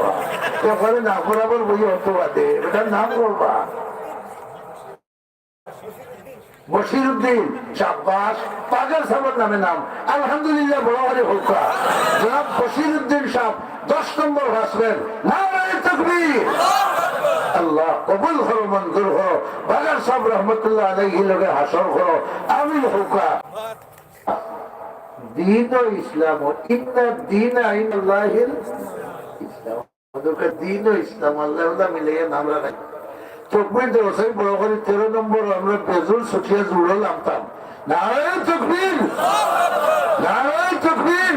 तो करे ना बराबर वही होतो बाते बेटा नाम बोलबा बशीरुद्दीन शाबाश पागल साहब नामे नाम अल्हम्दुलिल्लाह बड़ा वाले होका जनाब बशीरुद्दीन साहब 10 নম্বর ভাসবেন নারায়ণ তাকবীর আল্লাহ কবুল করো মঞ্জুর করো বাজার সাহেব রহমতুল্লাহ আলাইহি লগে হাসর করো আমিন হোকা দীন ও ইসলাম ইন্না দীন ইনদাল্লাহিল ইসলাম ওদের দীন ও ইসলাম আল্লাহ মিলিয়ে নাম রাখে তকবীর দেও সেই বড় করে 13 নম্বর আমরা বেজুল সুটিয়া জুড়ে নামতাম নারায়ণ তাকবীর নারায়ণ তাকবীর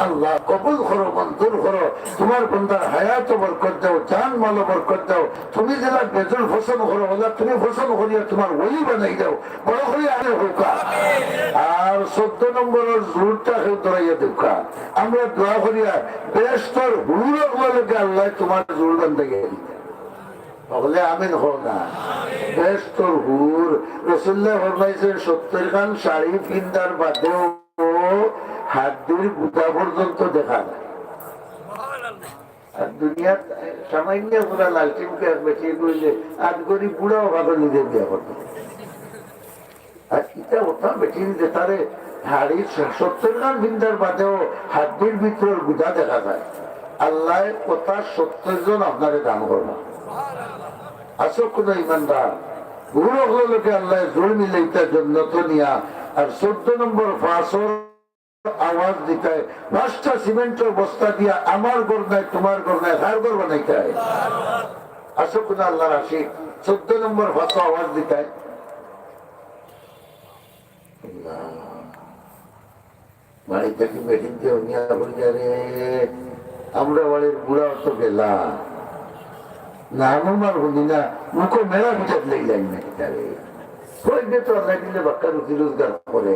আল্লাহ কবুল করো মঞ্জুর করো তোমার বান্দার হায়াত বরকত দাও জান মাল বরকত দাও তুমি যারা বেজুল পছন্দ করো আল্লাহ তুমি পছন্দ করিয়া তোমার ওলি বানাই দাও বড় করে আরে হোকা আর 14 নম্বরের জুরটা কেউ ধরাইয়া দেউকা আমরা দোয়া করিয়া বেশতর হুরুর বলে আল্লাহ তোমার জুর বান্দা গেল বলে আমিন হো না বেশতর হুর রাসূলুল্লাহ ফরমাইছেন 70 খান শাড়ি পিন্দার বাদেও হাড্ডির গুদা পর্যন্ত দেখা যায় আর দুনিয়ার সামান্য পুরা লালচিমকে বেশি করলে আজ গরিব বুড়াও ভালো নিজের বিয়ে করতে আর এটা ওটা বেশি নিতে তারে হাড়ির 70 খান পিন্দার বাদেও হাড্ডির ভিতর গুদা দেখা যায় আল্লাহ কথা 70 জন আপনারে দান করবা আসো কোন ইমানদার বুড়ো লোকে আল্লাহ জোর মিলাইতা জন্নত নিয়া আর 14 নম্বর ফাঁসর আওয়াজ দিতে 5টা সিমেন্টের বস্তা দিয়া আমার ঘর নাই তোমার ঘর নাই কার ঘর বানাইতে হয় আসো কোন আল্লাহর আশিক 14 নম্বর ফাঁসো আওয়াজ দিতে বাড়িতে কি মেটিং দিয়ে নিয়ে রে আমরা বাড়ির বুড়া তো গেলাম না আমার বলি না মুখো মেলা ভিতর লেগে যাই না কয়েকদিন তো আল্লাহ দিলে বাক্কা রুটি রোজগার করে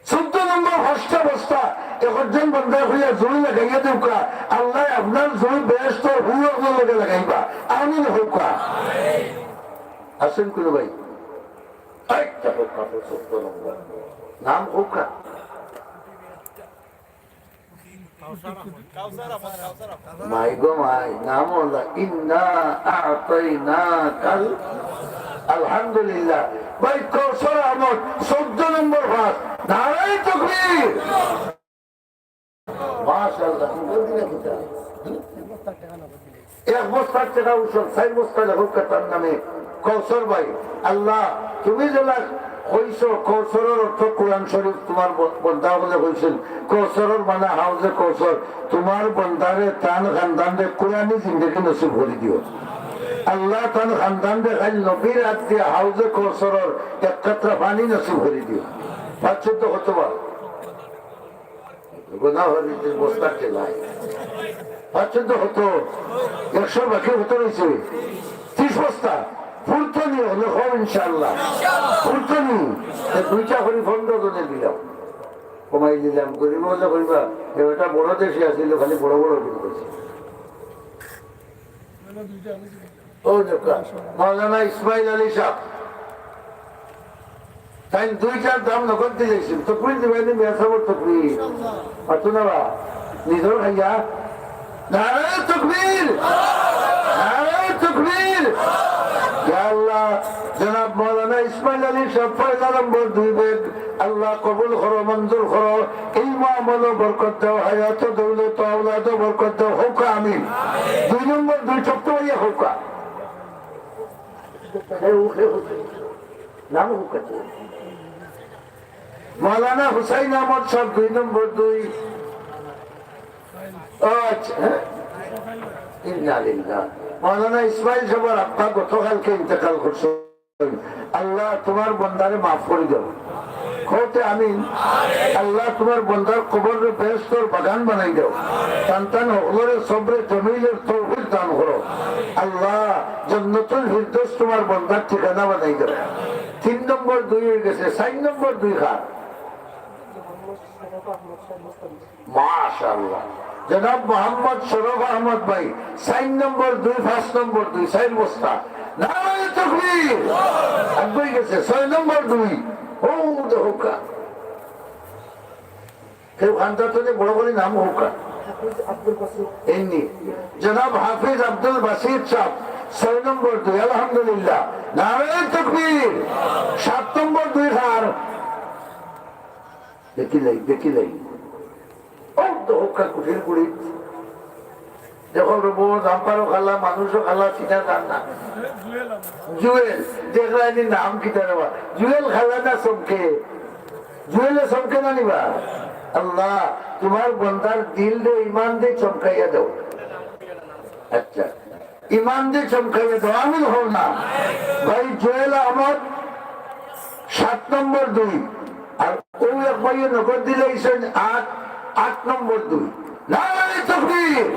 14 নম্বর 5টা বস্তা একজন বন্ধা হইয়া জমি লাগাইয়া দেউকা আল্লাহ আপনার জমি বেস্ত হুয়া লগে লাগাইবা আমি হোকা আসেন কোন ভাই নাম হোকা মাই গো মাই নাম হলো ইন্না আ'তাইনাকাল আলহামদুলিল্লাহ ভাই কৌশল আহমদ 14 নম্বর ভাগ নারায়ে তাকবীর মাশাআল্লাহ এক বস্তার টাকা উসল 4 বস্তা লেখক তার নামে কৌশল ভাই আল্লাহ তুমি যেটা কইছো কৌশলের অর্থ কোরআন শরীফ তোমার বন্ধা বলে কইছেন কৌশলের মানে হাউজে কৌশল তোমার বন্ধারে তান খানদানরে কোরআনি জিন্দেগি নসিব করে দিও আল্লাহ তান খানদানরে খালি নবীর হাত দিয়ে হাউজে কৌশলের এক কাতরা পানি নসিব করে দিও 5-14 কতবার গুনাহ হইতে বস্তা চলাই 5-14 হতো 100 বাকি হতো রয়েছে 30 বস্তা ফুলতনি হলো হোক ইনশাআল্লাহ ফুলতনি 2টা করে 15 জনে দিলাম কমাই দিলাম গরিব হলে করিবা এটা বড় দেশে আসছিল খালি বড় বড় দিন করছে ও দেখা মাওলানা ইসমাইল আলী সাহেব তাই 2টার দাম নগদ দিয়েছিল তো কুড়ি দিবেন মেসাবর তো কুড়ি পাচ্ছ না বা নিজের খাইয়া নারায়ে তাকবীর নারায়ে তাকবীর আল্লাহ জনাব মাওলানা ইসমাইল আলী সাহেব পয়লা নম্বর 2 বেদ আল্লাহ কবুল করো মঞ্জুর করো ইলম আমল বরকত দাও হায়াত দৌলত আওলাদ বরকত দাও হোক আমিন 2 নম্বর 2 ছোট্ট ভাইয়া হোক নাম হোক মাওলানা হুসাইন আহমদ সাহেব 2 নম্বর 2 আচ্ছা ইন্নালিল্লাহ মাওলানা ইসমাইল সাহেবের আব্বা গতকালকে ইন্তেকাল করছেন আল্লাহ তোমার বন্দারে মাফ করে দাও কইতে আমিন আল্লাহ তোমার বন্দার কবরের বেহেশতের বাগান বানাই দাও সন্তান হলরে সবরে জমিলের তৌফিক দান করো আল্লাহ জান্নাতুল ফিরদৌস তোমার বন্দার ঠিকানা বানাই দাও 3 নম্বর 2 হয়ে গেছে 4 নম্বর 2 খা মাশাআল্লাহ জনাব মোহাম্মদ শরফ আহমদ ভাই 4 নম্বর 2 5 নম্বর 2 4 বস্তা নারায়ে তাকবীর আগে গেছে 6 নম্বর 2 ও হোকা কেউ খানদাতনে বড় বড় নাম হোকা এমনি জনাব হাফিজ আব্দুল বাসির সাহেব 6 নম্বর 2 আলহামদুলিল্লাহ নারায়ে তাকবীর 7 নম্বর 2 হার দেখিলাই ও তো হোকা কুঠির কুড়ি দেখো রবো জাম্পারও খালা মানুষও খালা চিনা জান না জুয়েল দেখলানি নাম কিতা নেবা জুয়েল খালা না চমকে জুয়েলে চমকে না নিবা আল্লাহ তোমার বন্দার দিল দে ইমান দে চমকাইয়া দাও আচ্ছা ইমান দে চমকাইয়া দাও আমিন হও না ভাই জুয়েল আহমদ 7 নম্বর 2 আর ওই এক ভাইয়ে নগদ দিলেছেন 8 নম্বর 2 নারায়ে তাকবীর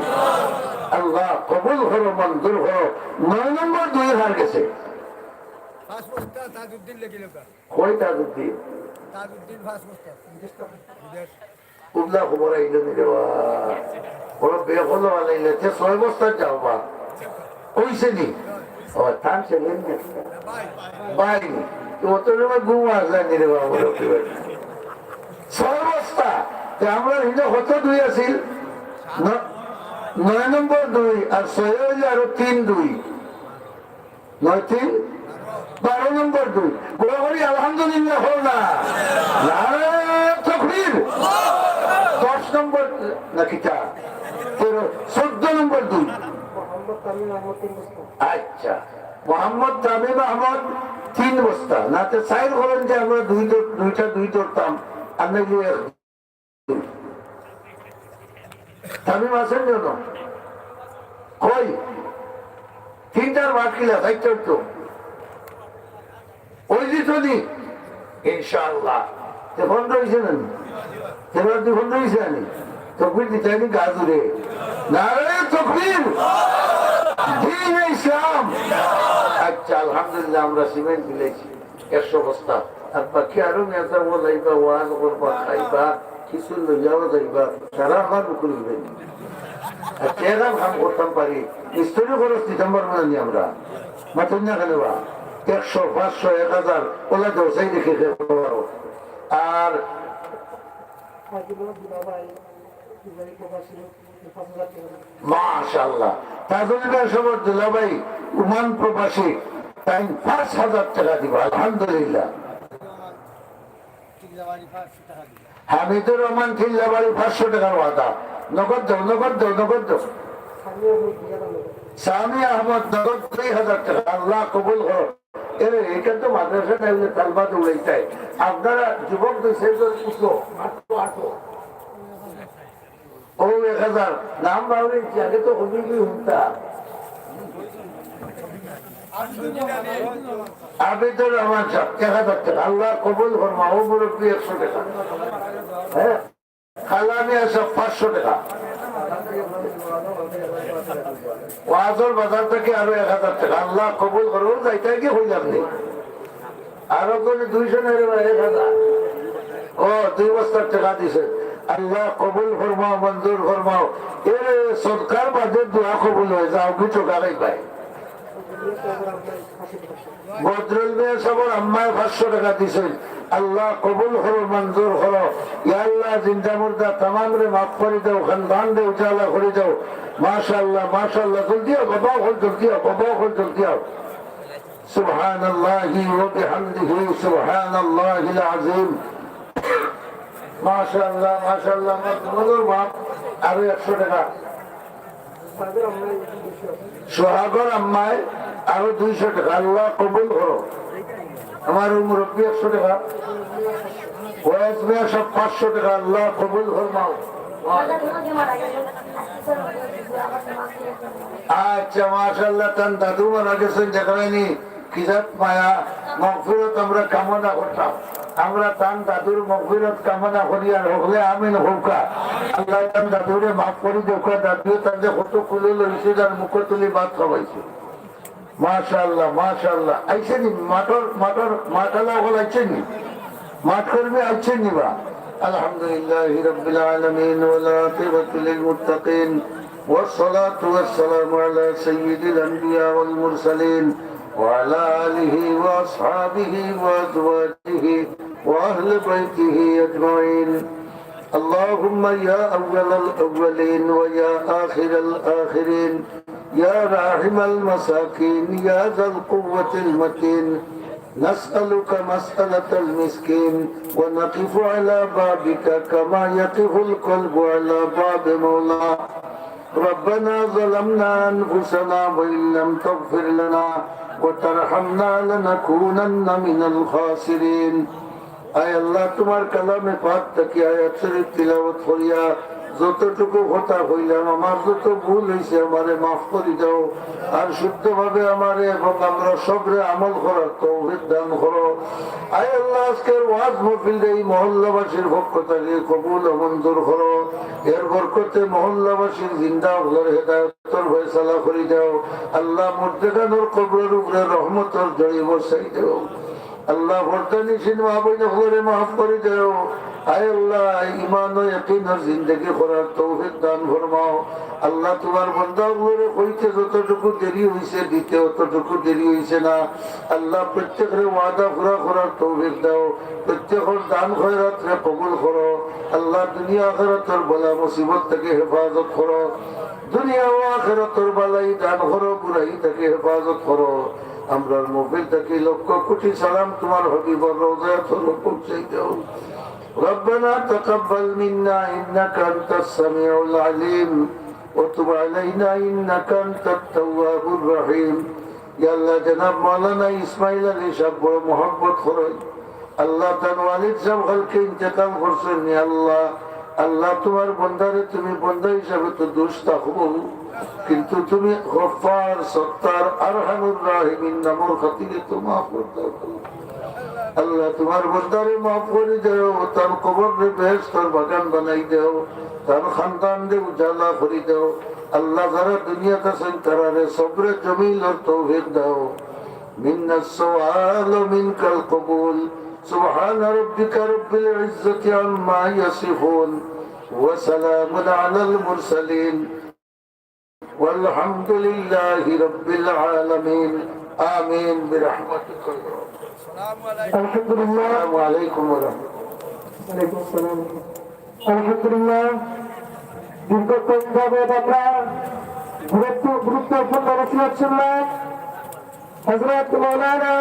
আল্লাহ কবুল করো মঞ্জুর করো 9 নম্বর 2 হার গেছে তাজউদ্দিন লেখিল কই তাজউদ্দিন উল্লাহ খবর আইলো নি রে বড় বেহলো আলাইলে তে 6 বস্তা যাও বা কইছে নি ও থাম ছেলেন না ভাই তো তো ঘুম আসলে নি রে বাবা বড় 6 বস্তা আমরা হিন্দু কত 2 আছিল 9 নম্বর 2 আর 6 হইলে আরো 3 2 9 3 12 নম্বর 2 গোড়াগড়ি আলহামদুলিল্লাহ হল না নারায়ে তাকবীর 10 নম্বর নাকি তা 14 নম্বর 2 আচ্ছা, মোহাম্মদ তামিম আহমদ 3 বস্তা, না তো সাইড করেন যে আমরা দুই ধরতাম, আপনি তামিম আছেন জন্য কই 3টার ভাত কিলা 4টার তো ওই দিতনি ইনশাআল্লাহ। এখন রয়েছে না এবার 2 ঘন্টা রয়েছে আমি তকবির দিতে আমি গাজুরে নারে তকবির দিন ইসলাম। আচ্ছা আলহামদুলিল্লাহ আমরা সিমেন্ট মিলেছি 100 বস্তা, আর বাকি আরো মেয়েটা বলাইবা ওয়াজ করবা খাইবা কিছু লইয়াও যাইবা সারা আমার করবেন। আর চেহারা কাম করতাম পারি মিস্ত্রি খরচ দিতাম পারবো না আমরা মাতুন না কেন 100 500 1000 ওলা দোষাই দেখে পারো। আর মাশাআল্লাহ তাজুলের সবর দুলাভাই উমান প্রবাসী তাই 5000 টাকা দিব আলহামদুলিল্লাহ। হামিদুর রহমান খিল্লাবাড়ি 500 টাকার ওয়াদা নগদ দাও নগদ দাও নগদ দাও। সামি আহমদ নগদ 3000 টাকা আল্লাহ কবুল করো। এটা তো মাদ্রাসা টাইমে তালবাদ উড়াইতে আপনারা যুবক ও 1000 নাম বাউলেছি আগে তো হবিবি হুমতা আবিদুর রহমান সাহেব 1000 টাকা আল্লাহ কবুল ফরমা। ও মুরব্বী 100 টাকা, হ্যাঁ খালামিয়া সব 500 টাকা। ওয়াজর বাজার থেকে আরো 1000 টাকা আল্লাহ কবুল করো। যাইতে কি হইলাম নেই আরো কোন 200 নেই 1000 ও 2 বস্তার টাকা দিছে আল্লাহ কবুল ফরমাও মঞ্জুর ফরমাও। এর সরকার বাদে দোয়া কবুল হয়ে যাও কিছু গাড়াই পাই। বদরুল মিয়া সবর আম্মায় 500 টাকা দিছেন আল্লাহ কবুল করো মঞ্জুর করো। ইয়া আল্লাহ জিন্দা মুর্দা তামাম রে মাফ করে দাও, খানদান রে উজালা করে দাও। মাশাআল্লাহ মাশাআল্লাহ জলদি আও বাবা হল জলদি আও বাবা হল জলদি আও। সুবহানাল্লাহি ওয়া বিহামদিহি সুবহানাল্লাহিল আযীম। মাশাআল্লাহ মাশাআল্লাহ মধুর মাপ আরো 100 টাকা। সোহাগর আম্মায় আরো 200 টাকা আল্লাহ কবুল করো। আমার মুরব্বী 100 টাকা, ওয়াজ মিয়া সব 500 টাকা আল্লাহ কবুল ফরমাও। আচ্ছা মাশাআল্লাহ তান দাদু মারা গেছেন যেখানে কিজাত মায়া মাগফিরাত আমরা কামনা করতাম। আমরা তান দাদুর মাগফিরাত কামনা করি আর হলে আমিন হোকা। আল্লাহ তান দাদুরে মাফ করে দেখা দাদু তান যে কত খুলে লইছে যার মুখ তুলি ভাত খাওয়াইছে। মাশাআল্লাহ মাশাআল্লাহ আইছে নি মাটালা হল আইছে নি মাঠ করবে আইছে নি বা আলহামদুলিল্লাহি রাব্বিল আলামিন ওয়াল আকিবাতু লিল মুত্তাকিন والصلاة والسلام على سيد الأنبياء والمرسلين وعلى آله وأصحابه وأزواجه وأهل بيته أجمعين. اللهم يا أول الأولين ويا آخر الآخرين يا راحم المساكين يا ذا القوة المتين نسألك مسألة المسكين ونقف على بابك كما يقف القلب على باب مولاه. ربنا ظلمنا أنفسنا وإن لم تغفر لنا وترحمنا لنكونن من الخاسرين. আয় আল্লাহ তোমার কালামে পাক থেকে আয়াত শরীফ তিলাওয়াত করিয়া যতটুকু কথা হইলাম আমার যত ভুল হয়েছে আমারে মাফ করে দাও আর শুদ্ধভাবে আমারে এবং আমরা সবরে আমল করার তৌফিক দান করো। আয় আল্লাহ আজকের ওয়াজ মাহফিল এই মহল্লাবাসীর পক্ষ থেকে কবুল ও মঞ্জুর করো। এর বরকতে মহল্লাবাসীর জিন্দা হলের হেদায়েতের ফয়সালা করে দাও। আল্লাহ মুর্দেগানোর কবরের উপরে রহমতের জড়ি বসাই দাও। আল্লাহ বর্তমানে সিনেমা বইনে করে মাফ করে দাও। আয় আল্লাহ ঈমান ও ইয়াকিনের জিন্দেগি করার তৌফিক দান ফরমাও। আল্লাহ তোমার বান্দাগুলোরে কইতে যতটুকু দেরি হইছে দিতে অতটুকু দেরি হইছে না। আল্লাহ প্রত্যেকের ওয়াদা পুরা করার তৌফিক দাও। প্রত্যেকের দান খয়রাত রে কবুল করো। আল্লাহ দুনিয়া আখিরাতের বলা মুসিবত থেকে হেফাজত করো। দুনিয়া ও আখিরাতের বালাই দান করো, বুরাই থেকে হেফাজত করো। আমরা মোবাইল থেকে লক্ষ কোটি সালাম তোমার হবিবর রওজায় পৌঁছে দাও। ربنا تقبل منا إنك أنت السميع العليم وتب علينا إنك أنت التواب الرحيم يا الله جناب مولانا ইসমাইল আলী সাহেব বড় মোহাম্মত করেন আল্লাহ তার ওয়ালিদ সাহেব কালকে ইন্তেকাল করছেন আল্লাহ আল্লাহ তোমার বন্দারে তুমি বন্দা হিসাবে তো দোষ থাকবো কিন্তু তুমি গফফার সত্তার আরহামুর রাহিমিন নামর খাতিরে তো মাফ করতে আল্লাহ তোমার বন্দারে মাফ করে দেও তার কবরে বেহেশতের বাগান বানাই দেও তার খানদান দে উজালা করে দেও আল্লাহ যারা দুনিয়াতে আছেন তারারে সবরে জমিলের তৌফিক দাও মিন্না সুআল মিনকাল কবুল سبحان ربك رب العزة عما يصفون وسلام على المرسلين والحمد لله رب العالمين آمين برحمتك الحمد لله السلام عليكم ورحمة الله ওয়ালাইকুম আসসালাম আলহামদুলিল্লাহ দীর্ঘক্ষণ যাবৎ আমরা গুরুত্বপূর্ণ নসিহত শুনলাম হযরত মাওলানা